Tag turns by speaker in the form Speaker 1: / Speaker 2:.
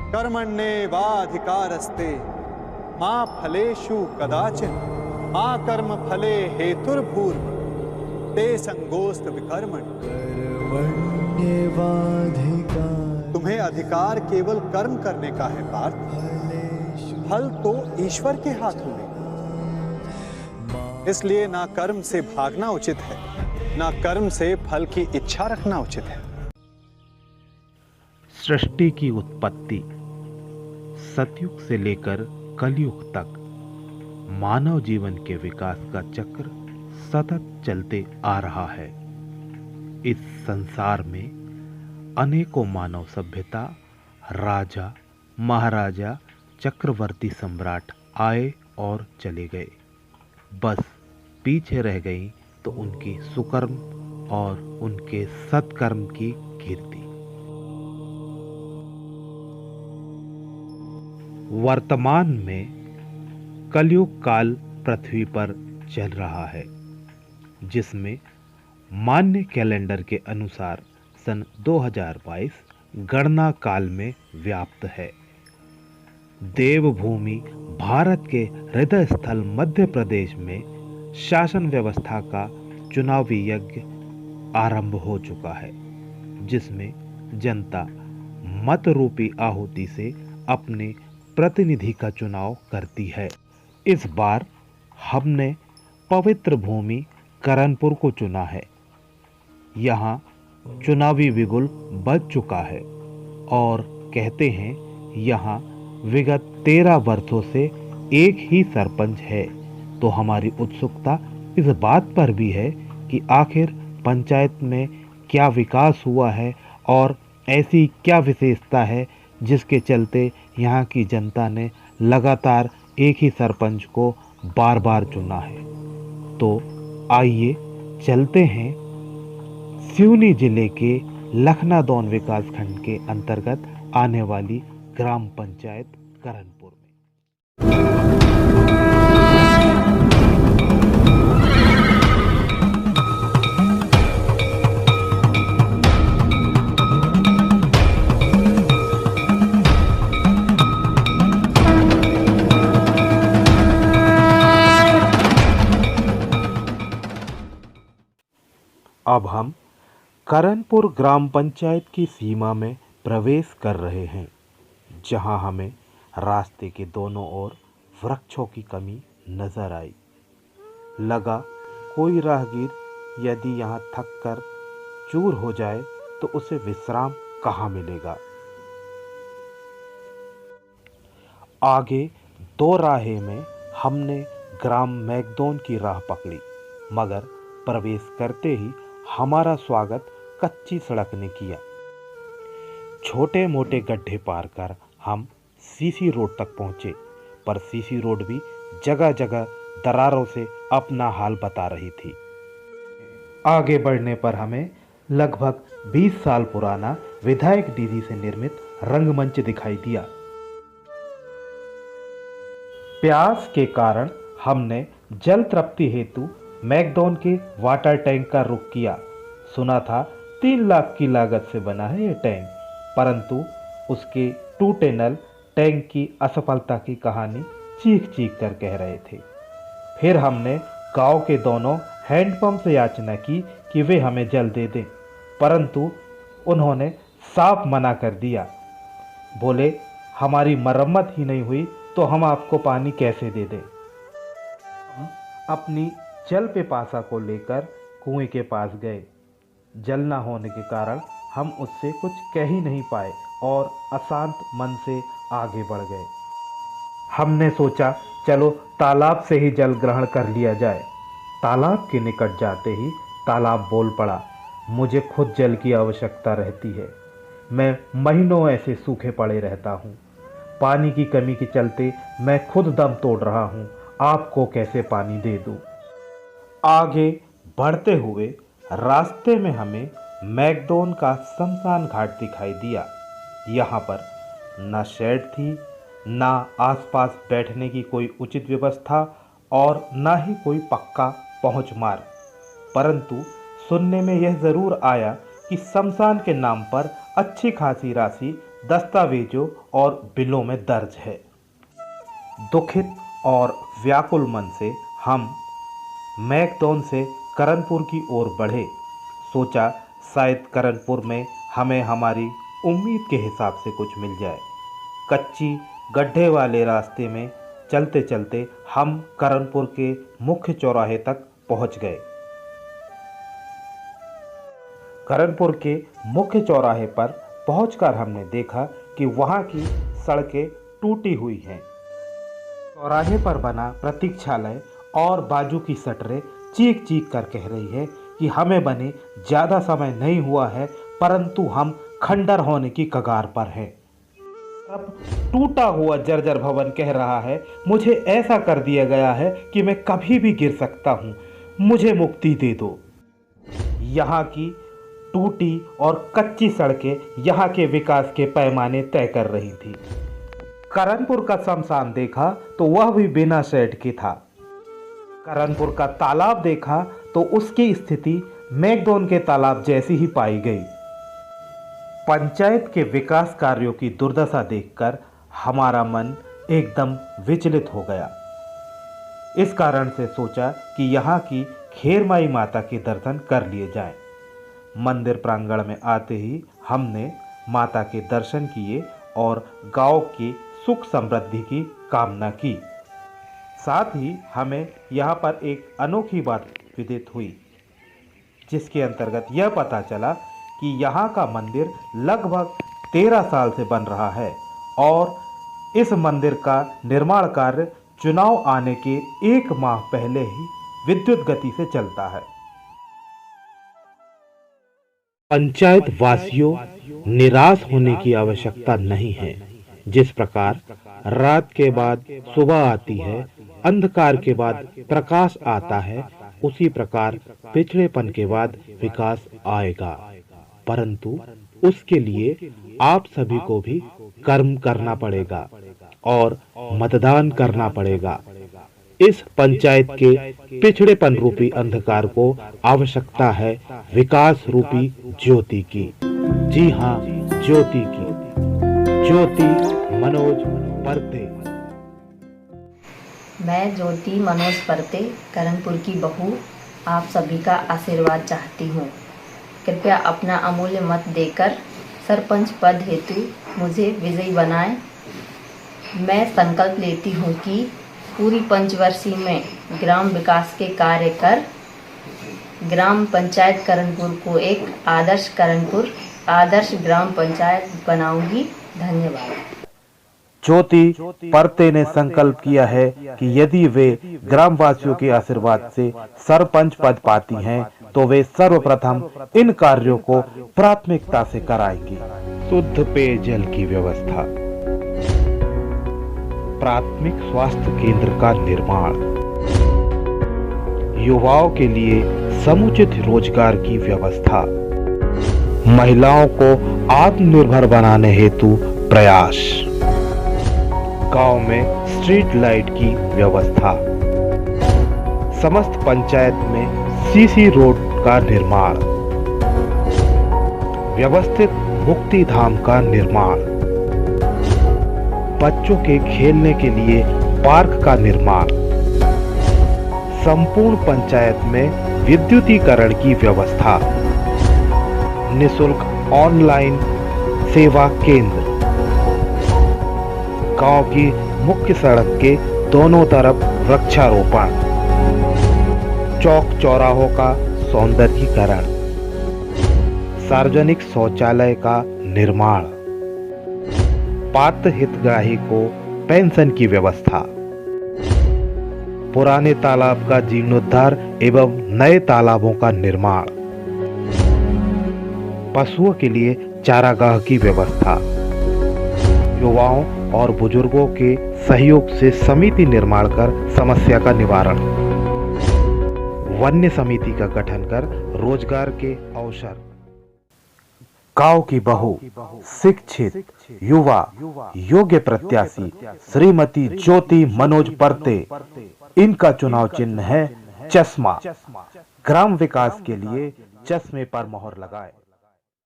Speaker 1: कर्मण्येवाधिकारस्ते मा फलेषु कदाचन मा कर्म फले हेतुर्भूर्मा ते संगोस्त विकर्मण। तुम्हें अधिकार केवल कर्म करने का है पार्थ, फल तो ईश्वर के हाथों में। इसलिए ना कर्म से भागना उचित है, ना कर्म से फल की इच्छा रखना उचित है।
Speaker 2: सृष्टि की उत्पत्ति सतयुग से लेकर कलयुग तक मानव जीवन के विकास का चक्र सतत चलते आ रहा है। इस संसार में अनेकों मानव सभ्यता, राजा, महाराजा, चक्रवर्ती सम्राट आए और चले गए। बस पीछे रह गई तो उनकी सुकर्म और उनके सत्कर्म की कीर्ति। वर्तमान में कलयुग काल पृथ्वी पर चल रहा है, जिसमें मान्य कैलेंडर के अनुसार सन 2022 गणना काल में व्याप्त है। देवभूमि भारत के हृदय स्थल मध्य प्रदेश में शासन व्यवस्था का चुनावी यज्ञ आरंभ हो चुका है, जिसमें जनता मत रूपी आहुति से अपने प्रतिनिधि का चुनाव करती है। इस बार हमने पवित्र भूमि करणपुर को चुना है। यहाँ चुनावी बिगुल बज चुका है और कहते हैं यहाँ विगत 13 वर्षों से एक ही सरपंच है। तो हमारी उत्सुकता इस बात पर भी है कि आखिर पंचायत में क्या विकास हुआ है और ऐसी क्या विशेषता है जिसके चलते यहाँ की जनता ने लगातार एक ही सरपंच को बार बार चुना है। तो आइए चलते हैं सिवनी जिले के लखनादौन विकासखंड के अंतर्गत आने वाली ग्राम पंचायत करणपुर में। अब हम करणपुर ग्राम पंचायत की सीमा में प्रवेश कर रहे हैं, जहां हमें रास्ते के दोनों ओर वृक्षों की कमी नजर आई। लगा कोई राहगीर यदि यहाँ थक कर चूर हो जाए तो उसे विश्राम कहाँ मिलेगा। आगे 2 राहें में हमने ग्राम मैगदोन की राह पकड़ी, मगर प्रवेश करते ही हमारा स्वागत कच्ची सड़क ने किया। छोटे मोटे गड्ढे पार कर हम सीसी रोड तक पहुंचे, पर सीसी रोड भी जगह जगह दरारों से अपना हाल बता रही थी। आगे बढ़ने पर हमें लगभग 20 साल पुराना विधायक दीदी से निर्मित रंगमंच दिखाई दिया। प्यास के कारण हमने जल तृप्ति हेतु मैगदोन के वाटर टैंक का रुख किया। सुना था 3 लाख की लागत से बना है यह टैंक, परंतु उसके टूटे नल टैंक की असफलता की कहानी चीख चीख कर कह रहे थे। फिर हमने गांव के दोनों हैंडपंप से याचना की कि वे हमें जल दे दें, परंतु उन्होंने साफ मना कर दिया। बोले हमारी मरम्मत ही नहीं हुई तो हम आपको पानी कैसे दे दें। हम अपनी जल पिपासा को लेकर कुएं के पास गए। जल न होने के कारण हम उससे कुछ कह ही नहीं पाए और अशांत मन से आगे बढ़ गए। हमने सोचा चलो तालाब से ही जल ग्रहण कर लिया जाए। तालाब के निकट जाते ही तालाब बोल पड़ा, मुझे खुद जल की आवश्यकता रहती है। मैं महीनों ऐसे सूखे पड़े रहता हूँ। पानी की कमी के चलते मैं खुद दम तोड़ रहा हूँ, आपको कैसे पानी दे दूँ। आगे बढ़ते हुए रास्ते में हमें मैगदोन का शमशान घाट दिखाई दिया। यहाँ पर न शेड थी, न आसपास बैठने की कोई उचित व्यवस्था और न ही कोई पक्का पहुँच मार्ग, परंतु सुनने में यह ज़रूर आया कि शमशान के नाम पर अच्छी खासी राशि दस्तावेजों और बिलों में दर्ज है। दुखित और व्याकुल मन से हम मैकडॉन से करणपुर की ओर बढ़े। सोचा शायद करणपुर में हमें हमारी उम्मीद के हिसाब से कुछ मिल जाए। कच्ची गड्ढे वाले रास्ते में चलते चलते हम करणपुर के मुख्य चौराहे तक पहुंच गए। करणपुर के मुख्य चौराहे पर पहुंचकर हमने देखा कि वहां की सड़कें टूटी हुई हैं। चौराहे पर बना प्रतीक्षालय और बाजू की शटरें चीख चीख कर कह रही है कि हमें बने ज़्यादा समय नहीं हुआ है, परंतु हम खंडर होने की कगार पर हैं। अब टूटा हुआ जर्जर भवन कह रहा है, मुझे ऐसा कर दिया गया है कि मैं कभी भी गिर सकता हूँ, मुझे मुक्ति दे दो। यहाँ की टूटी और कच्ची सड़कें यहाँ के विकास के पैमाने तय कर रही थी। करणपुर का शमशान देखा तो वह भी बिना शेड के था। करणपुर का तालाब देखा तो उसकी स्थिति मैकडॉन के तालाब जैसी ही पाई गई। पंचायत के विकास कार्यों की दुर्दशा देखकर हमारा मन एकदम विचलित हो गया। इस कारण से सोचा कि यहाँ की खेरमाई माता के दर्शन कर लिए जाएं। मंदिर प्रांगण में आते ही हमने माता के दर्शन किए और गांव की सुख समृद्धि की कामना की। साथ ही हमें यहाँ पर एक अनोखी बात विदित हुई, जिसके अंतर्गत यह पता चला कि यहाँ का मंदिर लगभग 13 साल से बन रहा है और इस मंदिर का निर्माण कार्य चुनाव आने के 1 माह पहले ही विद्युत गति से चलता है। पंचायत वासियों, निराश होने की आवश्यकता नहीं है। जिस प्रकार रात के बाद सुबह आती है, अंधकार के बाद प्रकाश आता है, उसी प्रकार पिछड़ेपन के बाद विकास आएगा। परंतु उसके लिए आप सभी को भी कर्म करना पड़ेगा और मतदान करना पड़ेगा। इस पंचायत के पिछड़ेपन रूपी अंधकार को आवश्यकता है विकास रूपी ज्योति की। जी हाँ, ज्योति की। ज्योति मनोज परते।
Speaker 3: मैं ज्योति मनोज परते, करणपुर की बहू, आप सभी का आशीर्वाद चाहती हूँ। कृपया अपना अमूल्य मत देकर सरपंच पद हेतु मुझे विजयी बनाएं। मैं संकल्प लेती हूँ कि पूरी पंचवर्षीय में ग्राम विकास के कार्य कर ग्राम पंचायत करणपुर को एक आदर्श ग्राम पंचायत बनाऊंगी। धन्यवाद।
Speaker 2: ज्योति परते ने संकल्प किया है कि यदि वे ग्रामवासियों के आशीर्वाद से सरपंच पद पाती हैं, तो वे सर्वप्रथम इन कार्यों को प्राथमिकता से कराएंगी। शुद्ध पेयजल की व्यवस्था, प्राथमिक स्वास्थ्य केंद्र का निर्माण, युवाओं के लिए समुचित रोजगार की व्यवस्था, महिलाओं को आत्मनिर्भर बनाने हेतु प्रयास, गांव में स्ट्रीट लाइट की व्यवस्था, समस्त पंचायत में सीसी रोड का निर्माण, व्यवस्थित मुक्ति धाम का निर्माण, बच्चों के खेलने के लिए पार्क का निर्माण, संपूर्ण पंचायत में विद्युतीकरण की व्यवस्था, निःशुल्क ऑनलाइन सेवा केंद्र, गांव की मुख्य सड़क के दोनों तरफ वृक्षारोपण, चौक चौराहों का सौंदर्यीकरण, सार्वजनिक शौचालय का निर्माण, पात्र हितग्राही को पेंशन की व्यवस्था, पुराने तालाब का जीर्णोद्धार एवं नए तालाबों का निर्माण, पशुओं के लिए चारागाह की व्यवस्था, युवाओं और बुजुर्गों के सहयोग से समिति निर्माण कर समस्या का निवारण, वन्य समिति का गठन कर रोजगार के अवसर। गांव की बहू, शिक्षित युवा, योग्य प्रत्याशी श्रीमती ज्योति मनोज परते, इनका चुनाव चिन्ह है चश्मा। ग्राम विकास के लिए चश्मे पर मोहर लगाए।